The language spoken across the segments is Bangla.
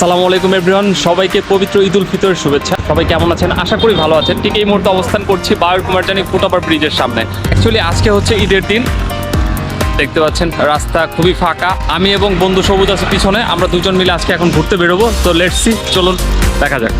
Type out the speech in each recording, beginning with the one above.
আসসালামু আলাইকুম এভরিওয়ান, সবাইকে পবিত্র ঈদ উল ফিতরের শুভেচ্ছা। সবাই কেমন আছেন? আশা করি ভালো আছেন। ঠিক এই মুহূর্তে অবস্থান করছি বায়ুর কুমারজানি ফুটওভার ব্রিজের সামনে। অ্যাকচুয়ালি আজকে হচ্ছে ঈদের দিন, দেখতে পাচ্ছেন রাস্তা খুবই ফাঁকা। আমি এবং বন্ধু সবুজ আছে পিছনে, আমরা দুজন মিলে আজকে এখন ঘুরতে বেরোবো। তো লেটস সি, চলুন দেখা যাক।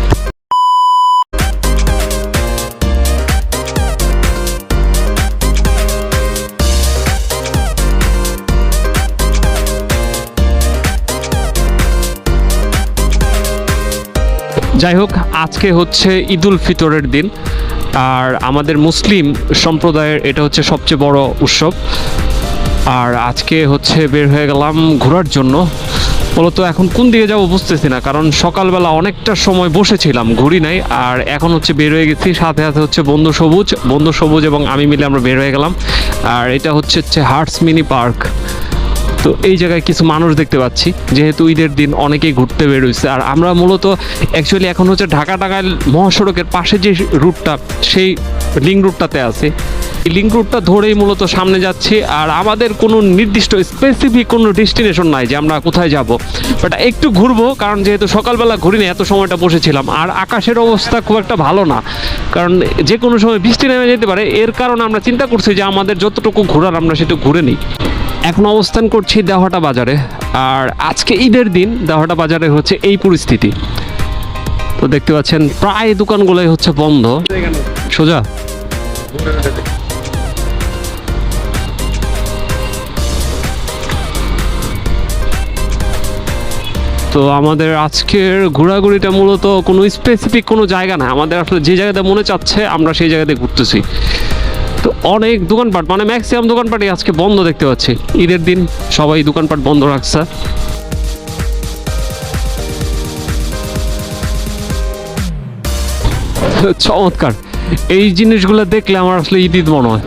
যাই হোক, আজকে হচ্ছে ঈদ উল ফিতরের দিন, আর আমাদের মুসলিম সম্প্রদায়ের এটা হচ্ছে সবচেয়ে বড় উৎসব। আর আজকে হচ্ছে বের হয়ে গেলাম ঘোরার জন্য। মূলত এখন কোন দিকে যাবো বুঝতেছি না, কারণ সকালবেলা অনেকটা সময় বসেছিলাম, ঘুরি নাই। আর এখন হচ্ছে বের হয়ে গেছি, সাথে সাথে হচ্ছে বন্ধু সবুজ এবং আমি মিলে আমরা বের হয়ে গেলাম। আর এটা হচ্ছে হার্টস মিনি পার্ক। তো এই জায়গায় কিছু মানুষ দেখতে পাচ্ছি, যেহেতু ঈদের দিন অনেকেই ঘুরতে বেরোচ্ছে। আর আমরা মূলত অ্যাকচুয়ালি এখন হচ্ছে ঢাকা টাঙ্গাইল মহাসড়কের পাশে যে রুটটা, সেই লিঙ্ক রুটটাতে আছে। এই লিঙ্ক রুটটা ধরেই মূলত সামনে যাচ্ছি। আর আমাদের কোনো নির্দিষ্ট স্পেসিফিক কোনো ডেস্টিনেশন নাই যে আমরা কোথায় যাব, বাট একটু ঘুরবো, কারণ যেহেতু সকালবেলা ঘুরিনি, এত সময়টা বসেছিলাম। আর আকাশের অবস্থা খুব একটা ভালো না, কারণ যে কোনো সময় বৃষ্টি নেমে যেতে পারে। এর কারণে আমরা চিন্তা করছি যে আমাদের যতটুকু ঘোরার আমরা সেটা ঘুরে নিই। এখন অবস্থান করছি দেওহাটা বাজারে। আর আজকে ঈদের দিন দেওহাটা বাজারে হচ্ছে এই পরিস্থিতি। তো দেখতে পাচ্ছেন প্রায় দোকানগুলোই হচ্ছে বন্ধ। সোজা তো আমাদের আজকের ঘোরাঘুরিটা মূলত কোনো স্পেসিফিক কোনো জায়গা না, আমাদের আসলে যে জায়গাতে মনে চাচ্ছে আমরা সেই জায়গাতে ঘুরতেছি। তো অনেক দোকানপাট, মানে ম্যাক্সিমাম দোকানপাটই আজকে বন্ধ দেখতে পাচ্ছি। ঈদের দিন সবাই দোকানপাট বন্ধ রাখছে। চমৎকার, এই জিনিসগুলো দেখলে আমার আসলে ঈদ মনে হয়।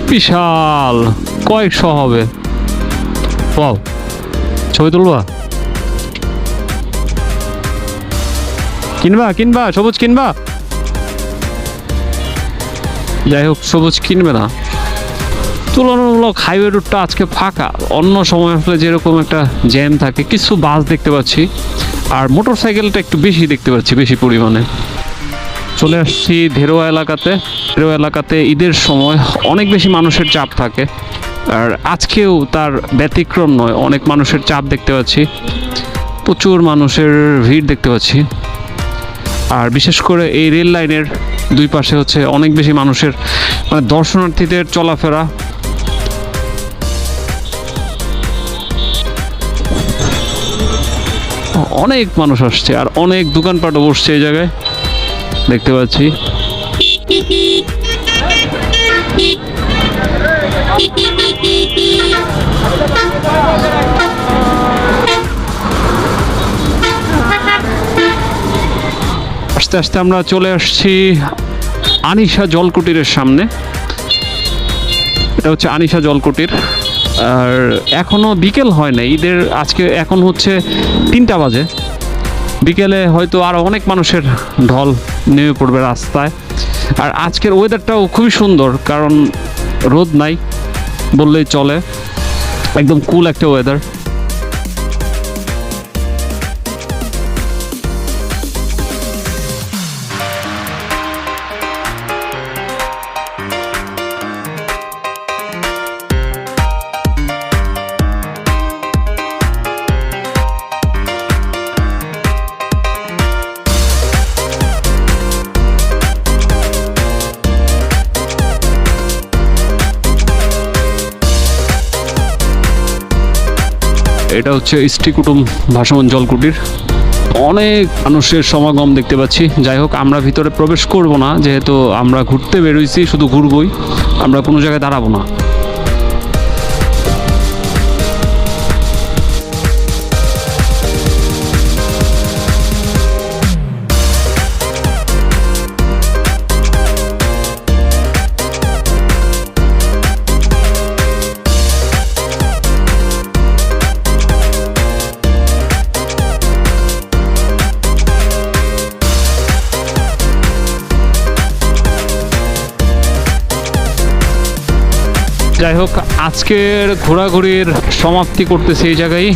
বিশাল, কয়েকশো হবে। ওয়াও, ছবি তুলবা? কিনবা সবুজ কিনবা? যাই হোক, সবুজ কিনবে না। তুলনামূলক হাইওয়ে রুটটা আজকে ফাঁকা। অন্য সময় আসলে যেরকম একটা জ্যাম থাকে, কিছু বাস দেখতে পাচ্ছি, আর মোটর সাইকেলটা একটু বেশি দেখতে পাচ্ছি, বেশি পরিমাণে। চলে আসছি ধেরোয়া এলাকাতে। ধেরোয়া এলাকাতে ঈদের সময় অনেক বেশি মানুষের চাপ থাকে, আর আজকেও তার ব্যতিক্রম নয়। অনেক মানুষের চাপ দেখতে পাচ্ছি, প্রচুর মানুষের ভিড় দেখতে পাচ্ছি। আর বিশেষ করে এই রেল লাইনের দুই পাশে হচ্ছে অনেক বেশি মানুষের, মানে দর্শনার্থীদের চলাফেরা। অনেক মানুষ আসছে, আর অনেক দোকানপাটও বসছে এই জায়গায়, দেখতে পাচ্ছি। আস্তে আস্তে আমরা চলে আসছি আনিশা জলকুটিরের সামনে। এটা হচ্ছে আনিশা জলকুটির। আর এখনও বিকেল হয় না ঈদের, আজকে এখন হচ্ছে 3টা বাজে। বিকেলে হয়তো আরও অনেক মানুষের ঢল নেমে পড়বে রাস্তায়। আর আজকের ওয়েদারটাও খুবই সুন্দর, কারণ রোদ নাই বললেই চলে, একদম কুল একটা ওয়েদার। এটা হচ্ছে স্টিকুটুম ভাসমান জলকুটির। অনেক মানুষের সমাগম দেখতে পাচ্ছি। যাই হোক, আমরা ভিতরে প্রবেশ করব না, যেহেতু আমরা ঘুরতে বেরোইছি, শুধু ঘুরবই, আমরা কোনো জায়গায় দাঁড়াবো না। যাই হোক, আজকের ঘোরাঘুরির সমাপ্তি করতেছি এই জায়গায়।